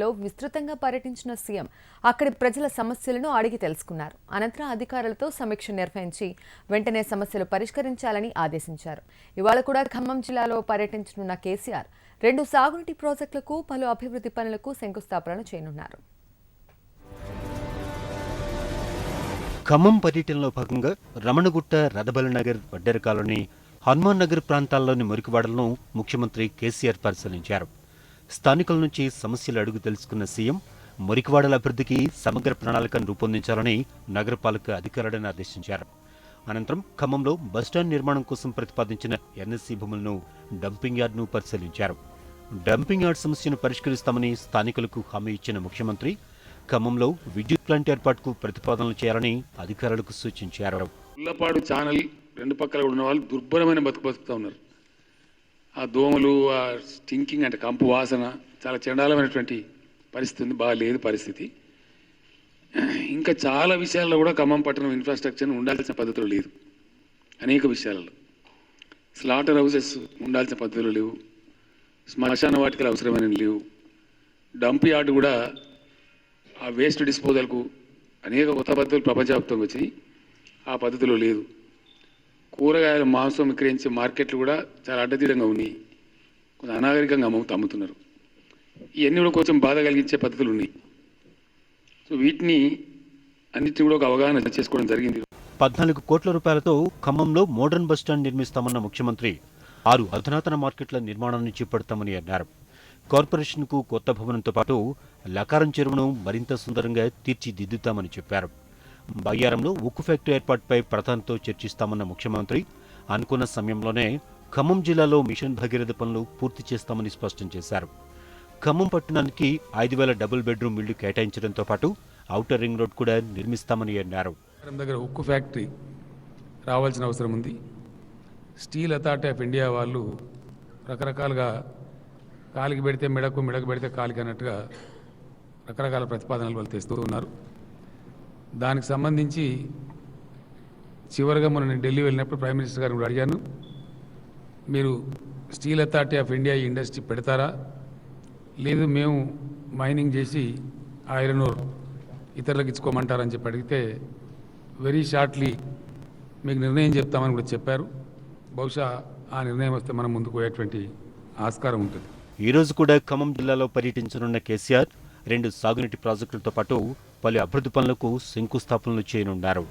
లో విస్తృతంగా పర్యటించిన సీఎం అక్కడి ప్రజల సమస్యలను అడిగి తెలుసుకున్నారు. అనంతరం అధికారులతో సమీక్ష నిర్వహించి వెంటనే సమస్యలు పరిష్కరించాలని ఆదేశించారు. ఇవాళ కూడా ఖమ్మం జిల్లాలో పర్యటించనున్న కేసీఆర్ 2 సాగునీటి ప్రాజెక్టులకు పలు అభివృద్ధి పనులకు శంకుస్థాపన చేయనున్నారు. ఖమ్మం పర్యటనలో భాగంగా రమణగుట్ట, రథబలనగర్, వడ్డెర కాలనీ, హనుమాన్ నగర్ ప్రాంతాల్లోని మురికివాడలను ముఖ్యమంత్రి కేసీఆర్ పరిశీలించారు. స్థానికుల నుంచి సమస్యలు అడుగు తెలుసుకున్న సీఎం మురికివాడల అభివృద్ధికి సమగ్ర ప్రణాళికను రూపొందించాలని నగరపాలక అధికారులను ఆదేశించారు. అనంతరం ఖమ్మంలో బస్టాండ్ నిర్మాణం కోసం ప్రతిపాదించిన ఎన్ఎస్సీ భూములను డంపింగ్ యార్డ్ను పరిశీలించారు. డంపింగ్ యార్డ్ సమస్యను పరిష్కరిస్తామని స్థానికులకు హామీ ఇచ్చిన ముఖ్యమంత్రి ఖమ్మంలో విద్యుత్ ప్లాంట్ ఏర్పాటుకు ప్రతిపాదనలు చేయాలని అధికారులకు సూచించారు. ఉల్లపాడు ఛానల్ రెండు పక్కల ఉన్న వాళ్ళు దుర్భరమైన బతుకుతూ ఉన్నారు. ఆ దోమలు, ఆ స్టింకింగ్ అంటే కంపు వాసన, చాలా చండాలమైనటువంటి పరిస్థితి ఉంది. బాగాలేదు పరిస్థితి. ఇంకా చాలా విషయాల్లో కూడా ఖమ్మం పట్టణం ఇన్ఫ్రాస్ట్రక్చర్ ఉండాల్సిన పద్ధతులు లేదు. అనేక విషయాలలో స్లాటర్ హౌసెస్ ఉండాల్సిన పద్ధతులు లేవు, శ్మశాన వాటికలు అవసరమైన లేవు, డంప్ యార్డ్ కూడా ఆ వేస్ట్ డిస్పోజల్కు అనేక కొత్త పద్ధతులు ప్రపంచవ్యాప్తంగా వచ్చాయి, ఆ పద్ధతిలో లేదు. కూరగాయల మాంసం విక్రయించే మార్కెట్లు కూడా చాలా అడ్డదిడ్డంగా ఉన్నాయి, కొంచెం అనాగరికంగా అమ్ముతున్నారు. ఇవన్నీ కూడా కొంచెం బాధ కలిగించే పద్ధతులు ఉన్నాయి. సో వీటిని అన్నిటిని కూడా ఒక అవగాహన చేసుకోవడం జరిగింది. 14 కోట్ల రూపాయలతో ఖమ్మంలో మోడర్న్ బస్టాండ్ నిర్మిస్తామన్న ముఖ్యమంత్రి 6 అధునాతన మార్కెట్ల నిర్మాణాన్ని చేపడతామని అన్నారు. కార్పొరేషన్కు కొత్త భవనంతో పాటు లకారం చెరువును మరింత సుందరంగా తీర్చిదిద్దుతామని చెప్పారు. బయ్యారంలో ఉక్కు ఫ్యాక్టరీ ఏర్పాటుపై ప్రధానితో చర్చిస్తామన్న ముఖ్యమంత్రి అనుకున్న సమయంలోనే ఖమ్మం జిల్లాలో మిషన్ భగీరథ పనులు పూర్తి చేస్తామని స్పష్టం చేశారు. ఖమ్మం పట్టణానికి 5,000 డబుల్ బెడ్రూమ్ ఇళ్లు కేటాయించడంతో పాటు ఔటర్ రింగ్ రోడ్ కూడా నిర్మిస్తామని అన్నారు. దగ్గర ఉక్కు ఫ్యాక్టరీ రావాల్సిన అవసరం ఉంది. స్టీల్ అథారిటీ ఆఫ్ ఇండియా వాళ్ళు రకరకాలుగా కాలికి పెడితే మెడకు, మెడకు పెడితే కాలికి అన్నట్టుగా రకరకాల ప్రతిపాదనలు వాళ్ళు తెస్తూ ఉన్నారు. దానికి సంబంధించి చివరిగా నేను ఢిల్లీ వెళ్ళినప్పుడు ప్రైమ్ మినిస్టర్ గారిని కూడా అడిగాను, మీరు స్టీల్ అథారిటీ ఆఫ్ ఇండియా ఈ ఇండస్ట్రీ పెడతారా, లేదు మేము మైనింగ్ చేసి ఐరన్ ఓర్ ఇతరులకు ఇచ్చుకోమంటారని చెప్పి అడిగితే వెరీ షార్ట్లీ మీకు నిర్ణయం చెప్తామని కూడా చెప్పారు. బహుశా ఆ నిర్ణయం వస్తే మనం ముందుకు పోయేటువంటి ఆస్కారం ఉంటుంది. ఈరోజు కూడా ఖమ్మం జిల్లాలో పర్యటించనున్న కేసీఆర్ 2 సాగునీటి ప్రాజెక్టులతో పాటు పలు అభివృద్ధి పనులకు శంకుస్థాపనలు చేయనున్నారు.